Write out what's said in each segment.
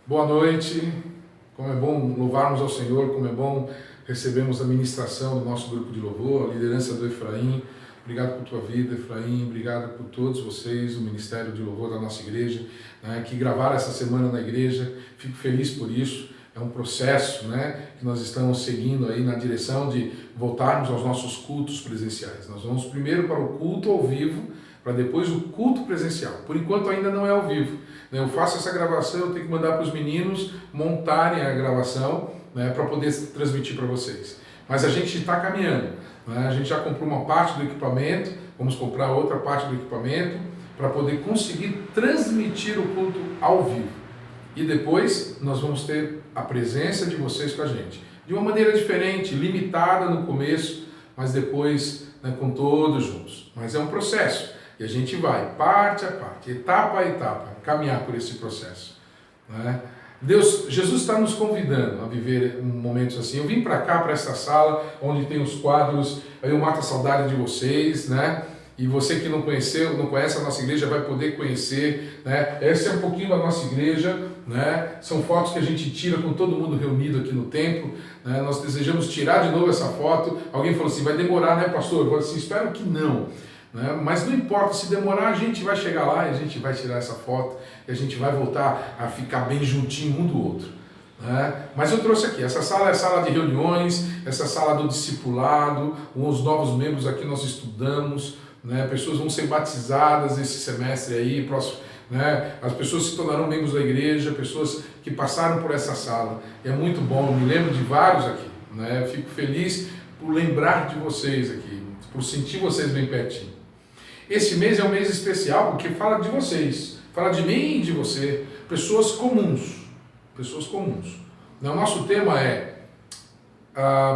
Boa noite, como é bom louvarmos ao Senhor, como é bom recebermos a ministração do nosso grupo de louvor, a liderança do Efraim. Obrigado por tua vida, Efraim, obrigado por todos vocês, o Ministério de Louvor da nossa igreja, que gravaram essa semana na igreja. Fico feliz por isso, é um processo que nós estamos seguindo aí na direção de voltarmos aos nossos cultos presenciais. Nós vamos primeiro para o culto ao vivo, para depois o culto presencial. Por enquanto ainda não é ao vivo. Eu faço essa gravação, eu tenho que mandar para os meninos montarem a gravação para poder transmitir para vocês. Mas a gente está caminhando. A gente já comprou uma parte do equipamento, vamos comprar outra parte do equipamento para poder conseguir transmitir o culto ao vivo. E depois nós vamos ter a presença de vocês com a gente. De uma maneira diferente, limitada no começo, mas depois com todos juntos. Mas é um processo. E a gente vai, parte a parte, etapa a etapa, caminhar por esse processo. Jesus está nos convidando a viver momentos assim. Eu vim para cá, para essa sala, onde tem os quadros, eu mato a saudade de vocês, E você que não conhece a nossa igreja, vai poder conhecer, Essa é um pouquinho da nossa igreja, São fotos que a gente tira com todo mundo reunido aqui no templo, Nós desejamos tirar de novo essa foto. Alguém falou assim, vai demorar, pastor? Eu falei assim, espero que não. Mas não importa, se demorar a gente vai chegar lá e a gente vai tirar essa foto e a gente vai voltar a ficar bem juntinho um do outro. Mas eu trouxe aqui, essa sala é a sala de reuniões, essa sala do discipulado, os novos membros aqui nós estudamos, pessoas vão ser batizadas esse semestre aí, próximo, as pessoas se tornarão membros da igreja, pessoas que passaram por essa sala. É muito bom, eu me lembro de vários aqui, Fico feliz por lembrar de vocês aqui, por sentir vocês bem pertinho. Esse mês é um mês especial porque fala de vocês, fala de mim e de você, pessoas comuns. Pessoas comuns. O nosso tema é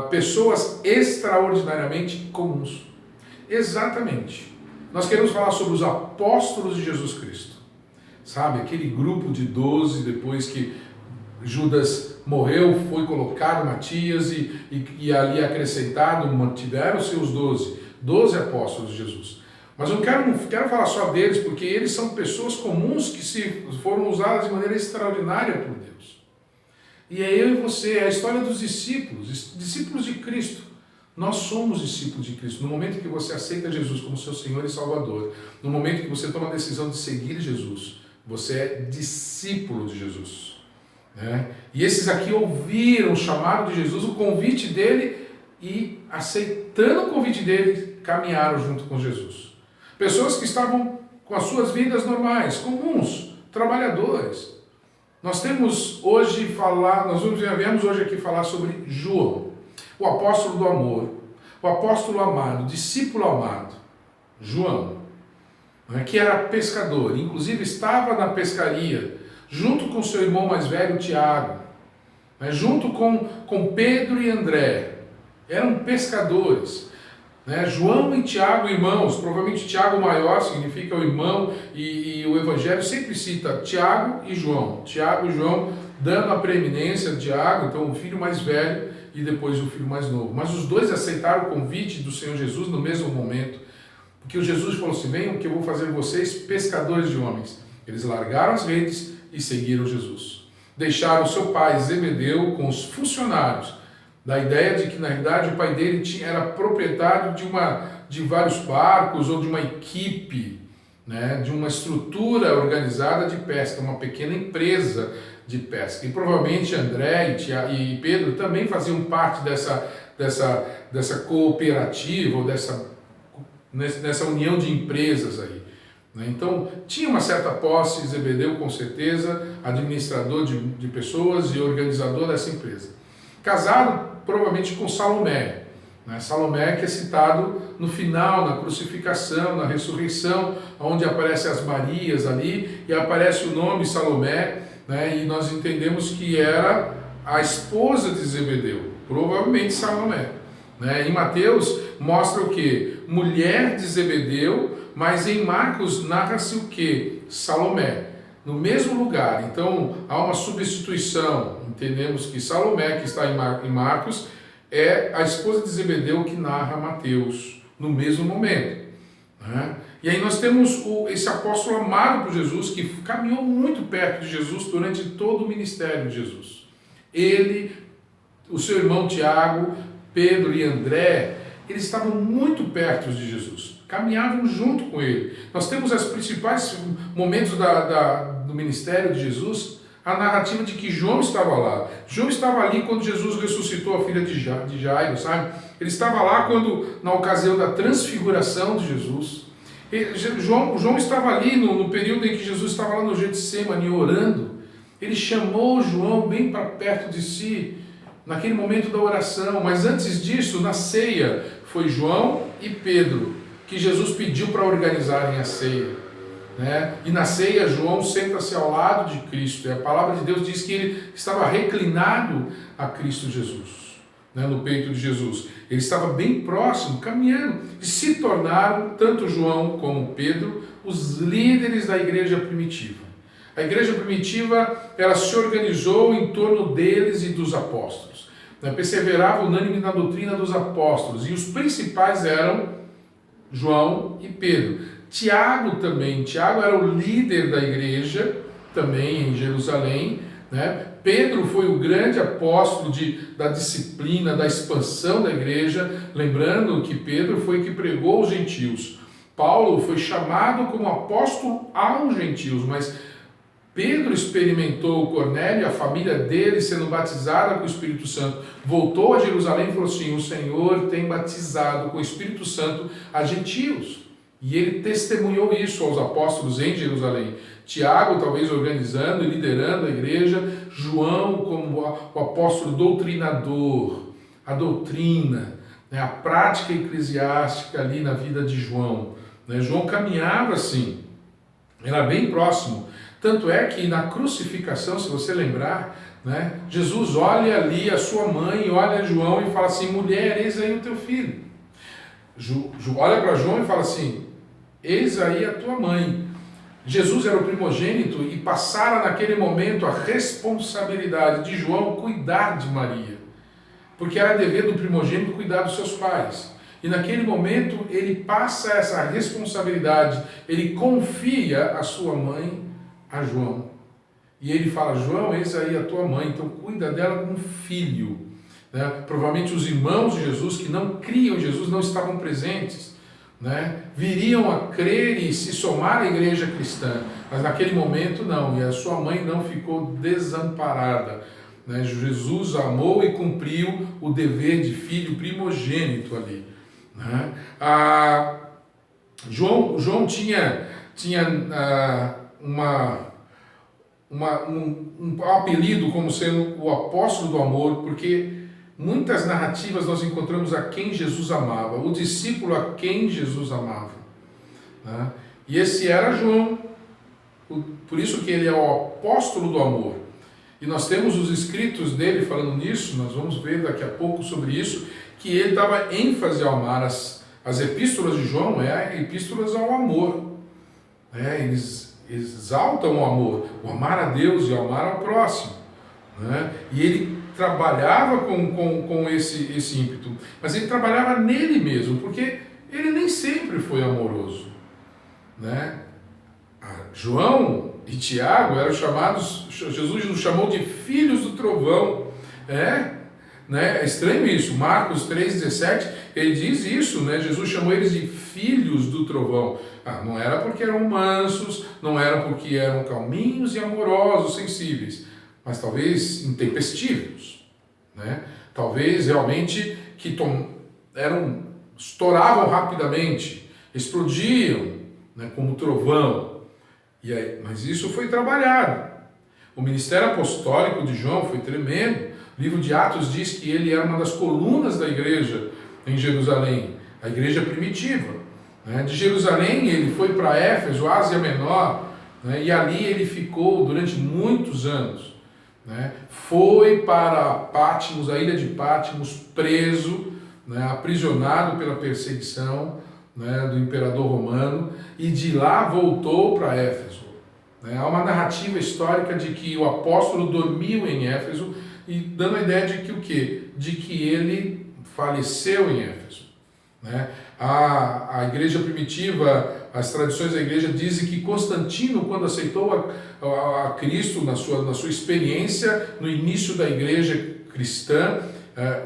pessoas extraordinariamente comuns. Exatamente. Nós queremos falar sobre os apóstolos de Jesus Cristo. Sabe, aquele grupo de 12, depois que Judas morreu, foi colocado Matias e ali acrescentado, mantiveram seus 12 apóstolos de Jesus. Mas eu não quero falar só deles, porque eles são pessoas comuns que foram usadas de maneira extraordinária por Deus. E é eu e você, é a história dos discípulos de Cristo. Nós somos discípulos de Cristo. No momento que você aceita Jesus como seu Senhor e Salvador, no momento que você toma a decisão de seguir Jesus, você é discípulo de Jesus. E esses aqui ouviram o chamado de Jesus, o convite dele, e aceitando o convite dele, caminharam junto com Jesus. Pessoas que estavam com as suas vidas normais, comuns, trabalhadores. Nós viemos hoje aqui falar sobre João, o apóstolo do amor, o apóstolo amado, o discípulo amado, João, que era pescador, inclusive estava na pescaria, junto com seu irmão mais velho, Tiago, junto com Pedro e André, eram pescadores. João e Tiago, irmãos, provavelmente Tiago maior significa o irmão, e o Evangelho sempre cita Tiago e João, dando a preeminência a Tiago, então o filho mais velho e depois o filho mais novo. Mas os dois aceitaram o convite do Senhor Jesus no mesmo momento, porque o Jesus falou assim, venham que eu vou fazer vocês pescadores de homens. Eles largaram as redes e seguiram Jesus. Deixaram seu pai Zebedeu com os funcionários, da ideia de que na realidade o pai dele era proprietário de vários barcos ou de uma equipe, de uma estrutura organizada de pesca, uma pequena empresa de pesca. E provavelmente André e Pedro também faziam parte dessa cooperativa ou nessa união de empresas aí. Então, tinha uma certa posse, Zebedeu com certeza, administrador de pessoas e organizador dessa empresa. Casado provavelmente com Salomé, Salomé que é citado no final, na crucificação, na ressurreição, onde aparecem as Marias ali, e aparece o nome Salomé, e nós entendemos que era a esposa de Zebedeu, provavelmente Salomé. Em Mateus mostra o que? Mulher de Zebedeu, mas em Marcos narra-se o que? Salomé. No mesmo lugar, então há uma substituição. Entendemos que Salomé, que está em Marcos, é a esposa de Zebedeu que narra Mateus, no mesmo momento. E aí nós temos esse apóstolo amado por Jesus, que caminhou muito perto de Jesus durante todo o ministério de Jesus. Ele, o seu irmão Tiago, Pedro e André, eles estavam muito perto de Jesus, caminhavam junto com ele. Nós temos os principais momentos do ministério de Jesus, a narrativa de que João estava lá. João estava ali quando Jesus ressuscitou a filha de Jairo, sabe? Ele estava lá na ocasião da transfiguração de Jesus. João estava ali no período em que Jesus estava lá no Getsemane orando. Ele chamou João bem para perto de si, naquele momento da oração. Mas antes disso, na ceia, foi João e Pedro que Jesus pediu para organizarem a ceia. E na ceia, João senta-se ao lado de Cristo. E a palavra de Deus diz que ele estava reclinado a Cristo Jesus, no peito de Jesus. Ele estava bem próximo, caminhando. E se tornaram, tanto João como Pedro, os líderes da igreja primitiva. A igreja primitiva, ela se organizou em torno deles e dos apóstolos. Perseverava unânime na doutrina dos apóstolos. E os principais eram João e Pedro. Tiago também. Tiago era o líder da igreja, também em Jerusalém. Pedro foi o grande apóstolo da disciplina, da expansão da igreja. Lembrando que Pedro foi que pregou aos gentios. Paulo foi chamado como apóstolo aos gentios, mas Pedro experimentou Cornélio, a família dele sendo batizada com o Espírito Santo. Voltou a Jerusalém e falou assim: o Senhor tem batizado com o Espírito Santo a gentios. E ele testemunhou isso aos apóstolos em Jerusalém. Tiago, talvez organizando e liderando a igreja. João, como o apóstolo doutrinador, a doutrina, a prática eclesiástica ali na vida de João. João caminhava assim, era bem próximo. Tanto é que na crucificação, se você lembrar, Jesus olha ali a sua mãe, olha João e fala assim: mulher, eis aí o teu filho. Olha para João e fala assim: eis aí a tua mãe. Jesus era o primogênito e passara naquele momento a responsabilidade de João cuidar de Maria, porque era dever do primogênito cuidar dos seus pais. E naquele momento ele passa essa responsabilidade, ele confia a sua mãe a João. E ele fala: João, eis aí a tua mãe, então cuida dela como filho. Provavelmente os irmãos de Jesus que não criam em Jesus não estavam presentes, viriam a crer e se somar à igreja cristã, mas naquele momento não, e a sua mãe não ficou desamparada. Jesus amou e cumpriu o dever de filho primogênito ali. João tinha um apelido como sendo o apóstolo do amor, porque muitas narrativas nós encontramos a quem Jesus amava, o discípulo a quem Jesus amava. E esse era João, por isso que ele é o apóstolo do amor. E nós temos os escritos dele falando nisso, nós vamos ver daqui a pouco sobre isso, que ele dava ênfase ao amar. As epístolas de João epístolas ao amor. Eles exaltam o amor, o amar a Deus e o amar ao próximo. E ele trabalhava com esse ímpeto, mas ele trabalhava nele mesmo, porque ele nem sempre foi amoroso. João e Tiago eram chamados, Jesus nos chamou de filhos do trovão. É estranho isso. Marcos 3,17, ele diz isso, Jesus chamou eles de filhos do trovão. Não era porque eram mansos, não era porque eram calminhos e amorosos, sensíveis, mas talvez intempestivos, talvez realmente que estouravam rapidamente, explodiam, como trovão. Mas isso foi trabalhado. O ministério apostólico de João foi tremendo. O livro de Atos diz que ele era uma das colunas da igreja em Jerusalém, a igreja primitiva. De Jerusalém ele foi para Éfeso, Ásia Menor, e ali ele ficou durante muitos anos. Foi para Patmos, a ilha de Patmos, preso, aprisionado pela perseguição do imperador romano, e de lá voltou para Éfeso. Há uma narrativa histórica de que o apóstolo dormiu em Éfeso, e dando a ideia de que o quê? De que ele faleceu em Éfeso. A igreja primitiva, as tradições da igreja dizem que Constantino, quando aceitou a Cristo na sua experiência, no início da igreja cristã,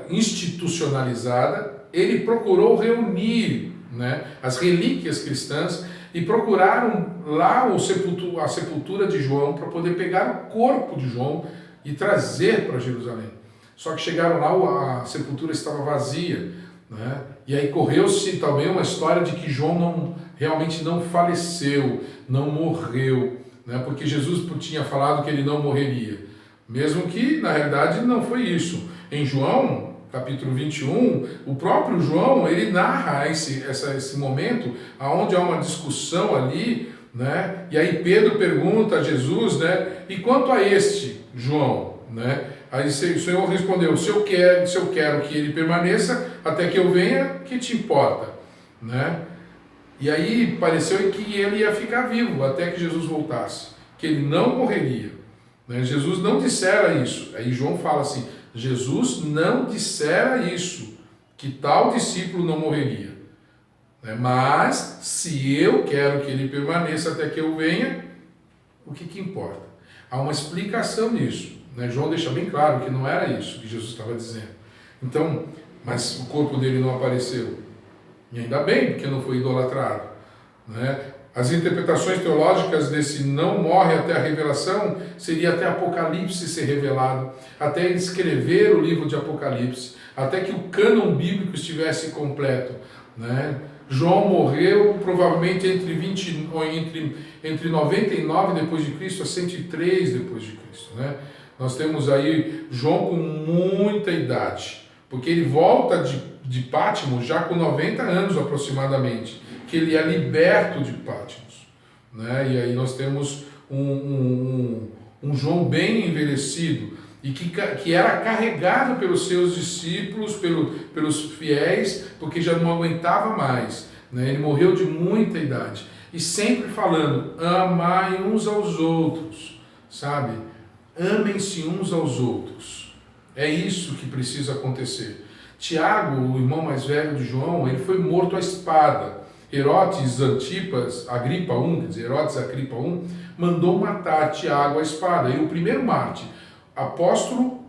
institucionalizada, ele procurou reunir, né, as relíquias cristãs e procuraram lá a sepultura de João para poder pegar o corpo de João e trazer para Jerusalém. Só que chegaram lá, a sepultura estava vazia, né? E aí correu-se também uma história de que João realmente não faleceu, não morreu, né? Porque Jesus tinha falado que ele não morreria, mesmo que na realidade não foi isso. Em João, capítulo 21, o próprio João, ele narra esse momento onde há uma discussão ali, né? E aí Pedro pergunta a Jesus, né? E quanto a este, João, né? Aí o Senhor respondeu, se eu quero que ele permaneça até que eu venha, que te importa, né? E aí pareceu que ele ia ficar vivo até que Jesus voltasse, que ele não morreria, né? Jesus não dissera isso. Aí João fala assim, Jesus não dissera isso, que tal discípulo não morreria, né? Mas se eu quero que ele permaneça até que eu venha, o que importa? Há uma explicação nisso, né? João deixa bem claro que não era isso que Jesus estava dizendo. Então, mas o corpo dele não apareceu. E ainda bem, porque não foi idolatrado, né? As interpretações teológicas desse não morre até a revelação seria até Apocalipse ser revelado, até ele escrever o livro de Apocalipse, até que o cânon bíblico estivesse completo, né? João morreu provavelmente entre 99 depois de Cristo a 103 depois de Cristo, né? Nós temos aí João com muita idade, porque ele volta de Patmos já com 90 anos aproximadamente, que ele é liberto de Patmos, né? E aí nós temos um João bem envelhecido e que era carregado pelos seus discípulos, pelos fiéis, porque já não aguentava mais, né? Ele morreu de muita idade e sempre falando, amai uns aos outros, sabe? Amem-se uns aos outros. É isso que precisa acontecer. Tiago, o irmão mais velho de João, ele foi morto à espada. Herodes Agripa I, mandou matar Tiago à espada. E o primeiro mártir, apóstolo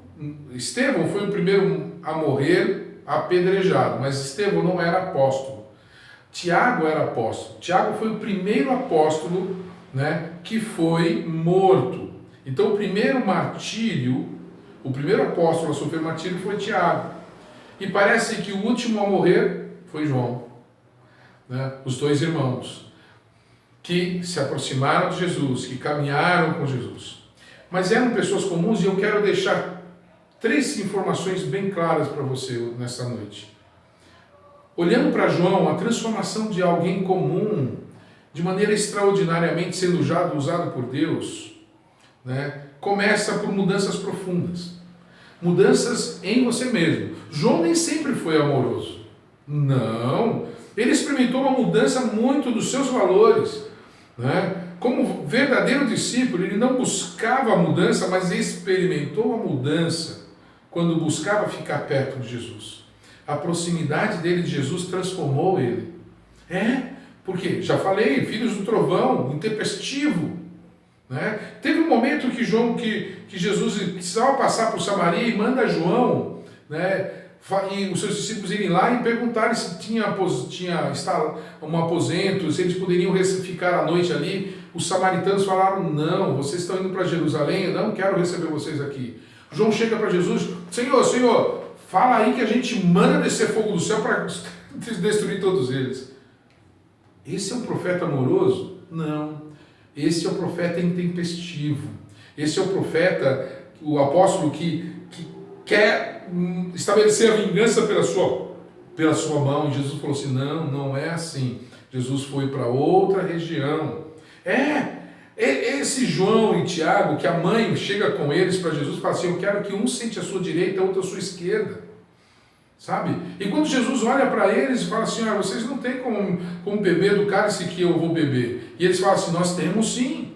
Estevão, foi o primeiro a morrer apedrejado, mas Estevão não era apóstolo. Tiago era apóstolo. Tiago foi o primeiro apóstolo, né, que foi morto. Então o primeiro martírio, o primeiro apóstolo a sofrer martírio foi Tiago. E parece que o último a morrer foi João, né? Os dois irmãos que se aproximaram de Jesus, que caminharam com Jesus. Mas eram pessoas comuns e eu quero deixar 3 informações bem claras para você nessa noite. Olhando para João, a transformação de alguém comum, de maneira extraordinariamente sendo usado por Deus, né, começa por mudanças profundas. Mudanças em você mesmo. João nem sempre foi amoroso. Não. Ele experimentou uma mudança muito dos seus valores, né? Como verdadeiro discípulo, ele não buscava a mudança, mas experimentou a mudança quando buscava ficar perto de Jesus. A proximidade dele de Jesus transformou ele. Porque, já falei, filhos do trovão, intempestivo, né? Teve um momento que Jesus precisava passar por Samaria e manda João, né, e os seus discípulos irem lá e perguntarem se tinha um aposento, se eles poderiam ficar a noite ali. Os samaritanos falaram, não, vocês estão indo para Jerusalém, eu não quero receber vocês aqui. João chega para Jesus, Senhor, fala aí que a gente manda descer fogo do céu para destruir todos eles. Esse é um profeta amoroso? Não. Esse é o profeta intempestivo. Esse é o profeta, o apóstolo que quer estabelecer a vingança pela sua mão. E Jesus falou assim, não é assim. Jesus foi para outra região. Esse João e Tiago, que a mãe chega com eles para Jesus e fala assim, eu quero que um sente a sua direita, outro a sua esquerda. Sabe? E quando Jesus olha para eles e fala assim, vocês não têm como beber do cálice que eu vou beber. E eles falam assim, nós temos sim.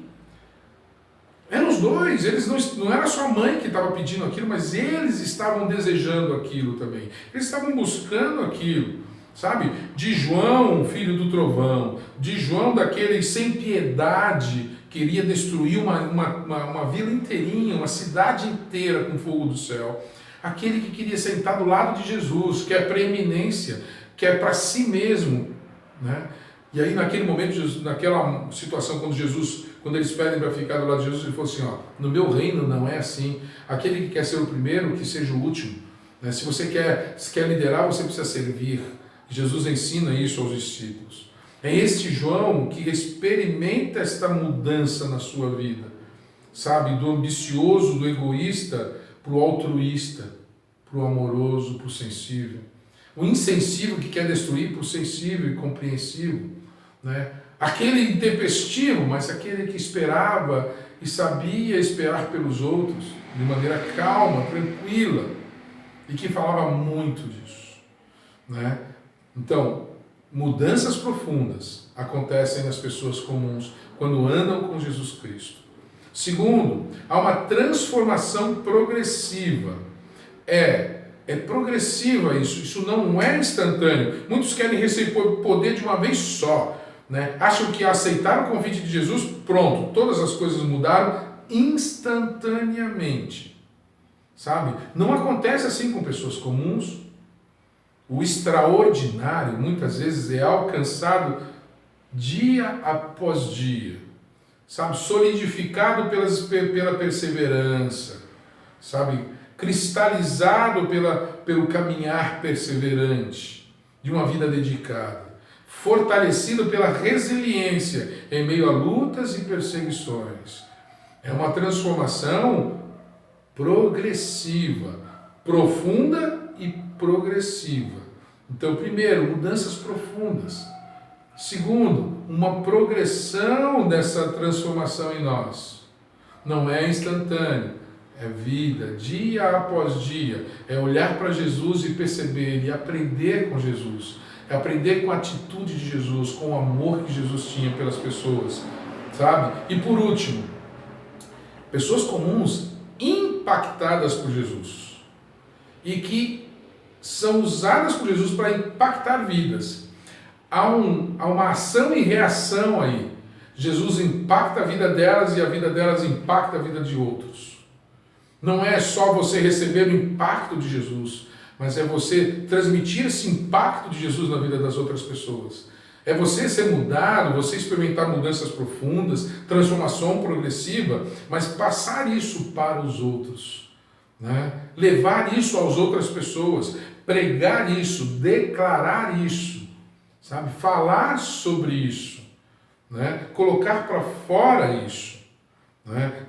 Eram os dois, eles não era só a mãe que estava pedindo aquilo, mas eles estavam desejando aquilo também. Eles estavam buscando aquilo. sabe? De João, filho do trovão, de João daquele sem piedade, queria destruir uma vila inteirinha, uma cidade inteira com fogo do céu. Aquele que queria sentar do lado de Jesus, que é preeminência, que é para si mesmo, né? E aí naquele momento, naquela situação, quando eles pedem para ficar do lado de Jesus, ele falou assim, ó, no meu reino não é assim. Aquele que quer ser o primeiro, que seja o último. Né? Se você quer liderar, você precisa servir. Jesus ensina isso aos discípulos. É este João que experimenta esta mudança na sua vida, sabe? Do ambicioso, do egoísta, para o altruísta, para o amoroso, para o sensível. O insensível que quer destruir para o sensível e compreensivo, né? Aquele intempestivo, mas aquele que esperava e sabia esperar pelos outros de maneira calma, tranquila, e que falava muito disso, né? Então, mudanças profundas acontecem nas pessoas comuns quando andam com Jesus Cristo. Segundo, há uma transformação progressiva. É progressiva isso não é instantâneo. Muitos querem receber poder de uma vez só, né? Acham que aceitar o convite de Jesus, pronto, todas as coisas mudaram instantaneamente, sabe? Não acontece assim com pessoas comuns. O extraordinário muitas vezes é alcançado dia após dia, sabe? Solidificado pela perseverança, sabe? Cristalizado pelo caminhar perseverante de uma vida dedicada, fortalecido pela resiliência em meio a lutas e perseguições. É uma transformação progressiva, profunda e progressiva. Então, primeiro, mudanças profundas. Segundo, uma progressão dessa transformação em nós. Não é instantâneo. É vida, dia após dia. É olhar para Jesus e perceber e aprender com Jesus. É aprender com a atitude de Jesus, com o amor que Jesus tinha pelas pessoas, sabe? E por último, pessoas comuns impactadas por Jesus e que são usadas por Jesus para impactar vidas. Há uma ação e reação aí. Jesus impacta a vida delas e a vida delas impacta a vida de outros. Não é só você receber o impacto de Jesus, mas é você transmitir esse impacto de Jesus na vida das outras pessoas. É você ser mudado, você experimentar mudanças profundas, transformação progressiva, mas passar isso para os outros, né? Levar isso às outras pessoas, pregar isso, declarar isso, sabe? Falar sobre isso, né? Colocar para fora isso.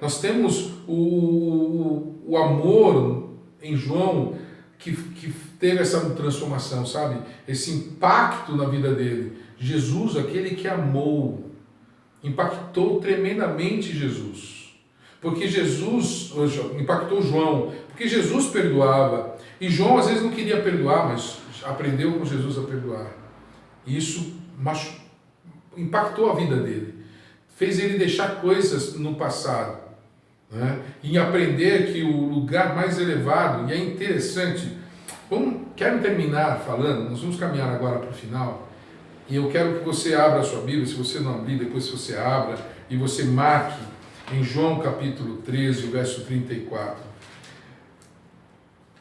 Nós temos o amor em João que teve essa transformação, sabe? Esse impacto na vida dele. Jesus, aquele que amou, impactou tremendamente Jesus. Porque Jesus impactou João, porque Jesus perdoava. E João às vezes não queria perdoar, mas aprendeu com Jesus a perdoar. E isso impactou a vida dele. Fez ele deixar coisas no passado, né? E aprender que o lugar mais elevado, e é interessante, quero terminar falando, nós vamos caminhar agora para o final, e eu quero que você abra a sua Bíblia, se você não abrir, depois você abra, e você marque em João capítulo 13, o verso 34,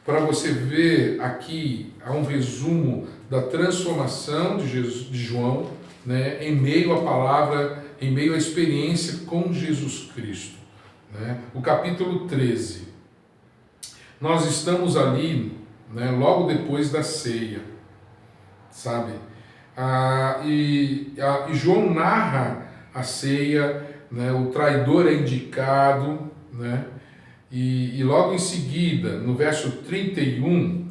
para você ver aqui, há um resumo da transformação de João, né, em meio à palavra, em meio à experiência com Jesus Cristo, né? O capítulo 13. Nós estamos ali, né, logo depois da ceia, sabe? E João narra a ceia, né? O traidor é indicado, né? E logo em seguida, no verso 31,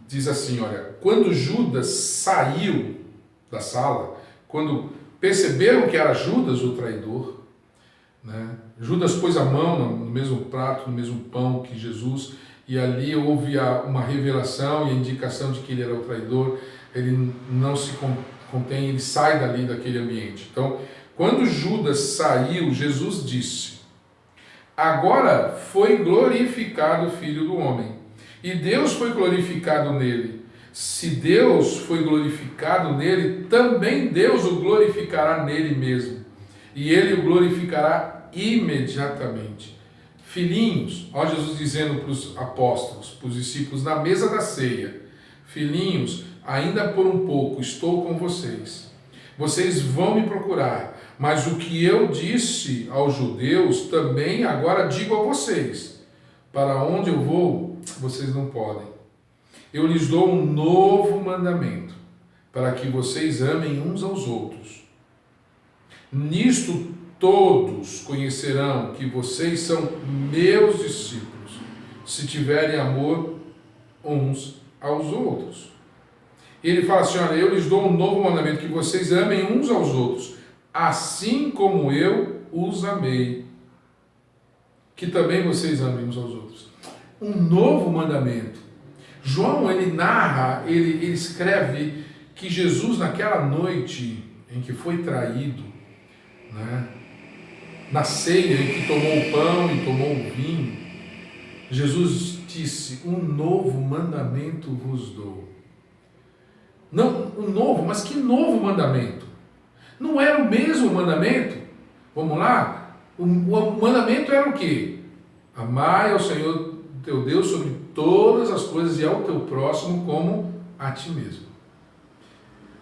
diz assim, olha, quando Judas saiu da sala, quando perceberam que era Judas o traidor, né? Judas pôs a mão no mesmo prato, no mesmo pão que Jesus, e ali houve uma revelação e a indicação de que ele era o traidor. Ele não se contém, ele sai dali daquele ambiente. Então, quando Judas saiu, Jesus disse, agora foi glorificado o Filho do Homem, e Deus foi glorificado nele. Se Deus foi glorificado nele, também Deus o glorificará nele mesmo. E ele o glorificará imediatamente. Filhinhos, ó Jesus dizendo para os apóstolos, para os discípulos, na mesa da ceia: filhinhos, ainda por um pouco estou com vocês. Vocês vão me procurar, mas o que eu disse aos judeus, também agora digo a vocês: para onde eu vou, vocês não podem. Eu lhes dou um novo mandamento, para que vocês amem uns aos outros. Nisto todos conhecerão que vocês são meus discípulos, se tiverem amor uns aos outros. Ele fala assim: olha, eu lhes dou um novo mandamento, que vocês amem uns aos outros, assim como eu os amei, que também vocês amem uns aos outros. Um novo mandamento. João, ele narra, ele escreve que Jesus, naquela noite em que foi traído, né, na ceia em que tomou o pão e tomou o vinho, Jesus disse: um novo mandamento vos dou. Não um novo, mas que novo mandamento? Não era o mesmo mandamento? Vamos lá? O mandamento era o quê? Amai ao Senhor teu Deus sobre todas as coisas e ao teu próximo como a ti mesmo.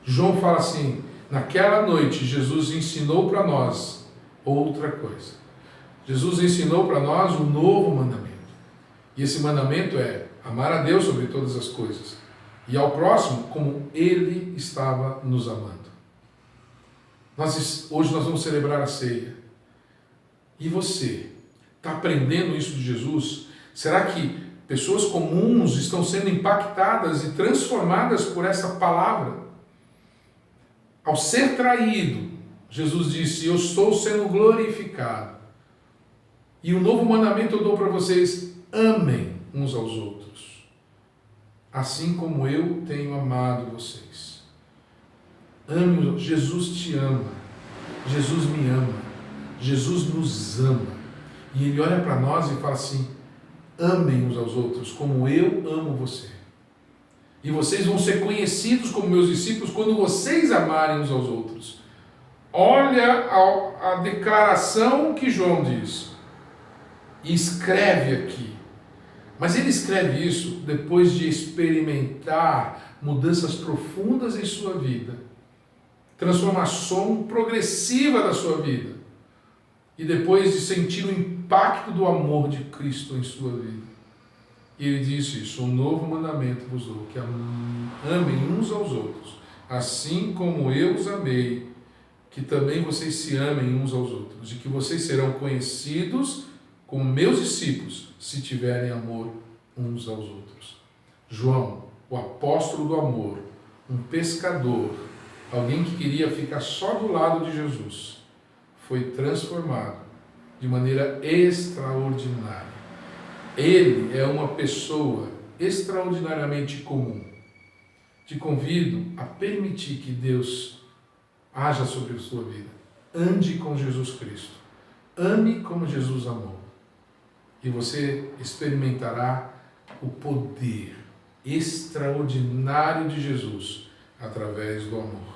João fala assim: naquela noite Jesus ensinou para nós outra coisa. Jesus ensinou para nós um novo mandamento. E esse mandamento é amar a Deus sobre todas as coisas e ao próximo como Ele estava nos amando. Hoje nós vamos celebrar a ceia. E você está aprendendo isso de Jesus? Será que pessoas comuns estão sendo impactadas e transformadas por essa palavra? Ao ser traído, Jesus disse: eu estou sendo glorificado. E o novo mandamento eu dou para vocês: amem uns aos outros, assim como eu tenho amado vocês. Ame, Jesus te ama, Jesus me ama, Jesus nos ama. E Ele olha para nós e fala assim: amem uns aos outros como eu amo você. E vocês vão ser conhecidos como meus discípulos quando vocês amarem uns aos outros. Olha a declaração que João diz. E escreve aqui. Mas ele escreve isso depois de experimentar mudanças profundas em sua vida. Transformação progressiva da sua vida. E depois de sentir o impacto do amor de Cristo em sua vida. E ele disse isso: um novo mandamento vos dou, que amem uns aos outros, assim como eu os amei, que também vocês se amem uns aos outros, e que vocês serão conhecidos como meus discípulos, se tiverem amor uns aos outros. João, o apóstolo do amor, um pescador, alguém que queria ficar só do lado de Jesus, foi transformado de maneira extraordinária. Ele é uma pessoa extraordinariamente comum. Te convido a permitir que Deus haja sobre a sua vida. Ande com Jesus Cristo. Ame como Jesus amou. E você experimentará o poder extraordinário de Jesus através do amor.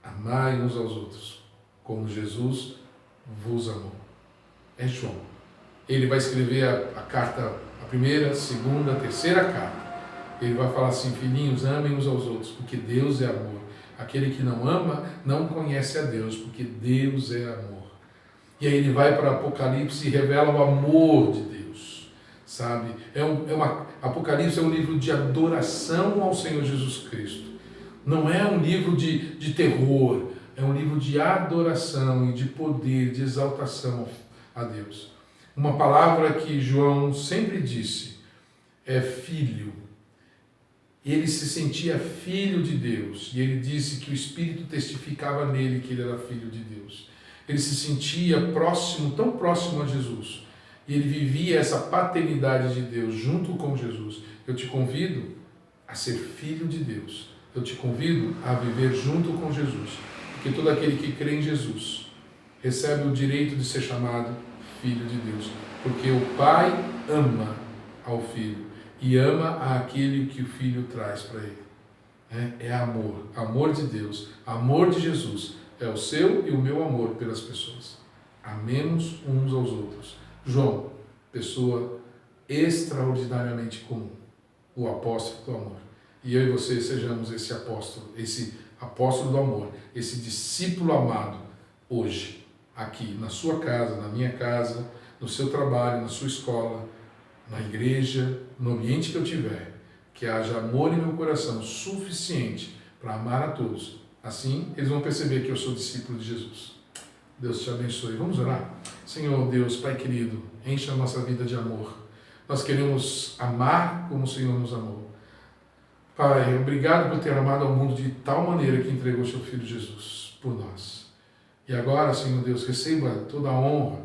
Amai uns aos outros, como Jesus vos amou. É João. Ele vai escrever a carta, a primeira, segunda, a terceira carta. Ele vai falar assim: filhinhos, amem uns aos outros, porque Deus é amor. Aquele que não ama, não conhece a Deus, porque Deus é amor. E aí ele vai para Apocalipse e revela o amor de Deus, sabe? Apocalipse é um livro de adoração ao Senhor Jesus Cristo. Não é um livro de terror, é um livro de adoração e de poder, de exaltação a Deus. Uma palavra que João sempre disse é filho. Ele se sentia filho de Deus e ele disse que o Espírito testificava nele que ele era filho de Deus. Ele se sentia próximo, tão próximo a Jesus. E ele vivia essa paternidade de Deus junto com Jesus. Eu te convido a ser filho de Deus. Eu te convido a viver junto com Jesus. Porque todo aquele que crê em Jesus recebe o direito de ser chamado filho de Deus. Porque o Pai ama ao Filho e ama aquele que o Filho traz para ele. É amor, amor de Deus, amor de Jesus. É o seu e o meu amor pelas pessoas. Amemos uns aos outros. João, pessoa extraordinariamente comum, o apóstolo do amor. E eu e você sejamos esse apóstolo do amor, esse discípulo amado hoje, aqui na sua casa, na minha casa, no seu trabalho, na sua escola, na igreja, no ambiente que eu tiver, que haja amor em meu coração suficiente para amar a todos. Assim, eles vão perceber que eu sou discípulo de Jesus. Deus te abençoe. Vamos orar? Senhor Deus, Pai querido, encha a nossa vida de amor. Nós queremos amar como o Senhor nos amou. Pai, obrigado por ter amado ao mundo de tal maneira que entregou seu Filho Jesus por nós. E agora, Senhor Deus, receba toda a honra,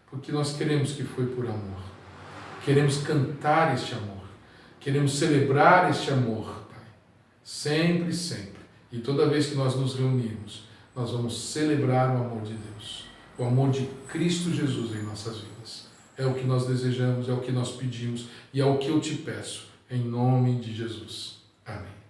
porque nós queremos que foi por amor. Queremos cantar este amor. Queremos celebrar este amor, Pai. Sempre, sempre. E toda vez que nós nos reunirmos, nós vamos celebrar o amor de Deus. O amor de Cristo Jesus em nossas vidas. É o que nós desejamos, é o que nós pedimos e é o que eu te peço. Em nome de Jesus. Amém.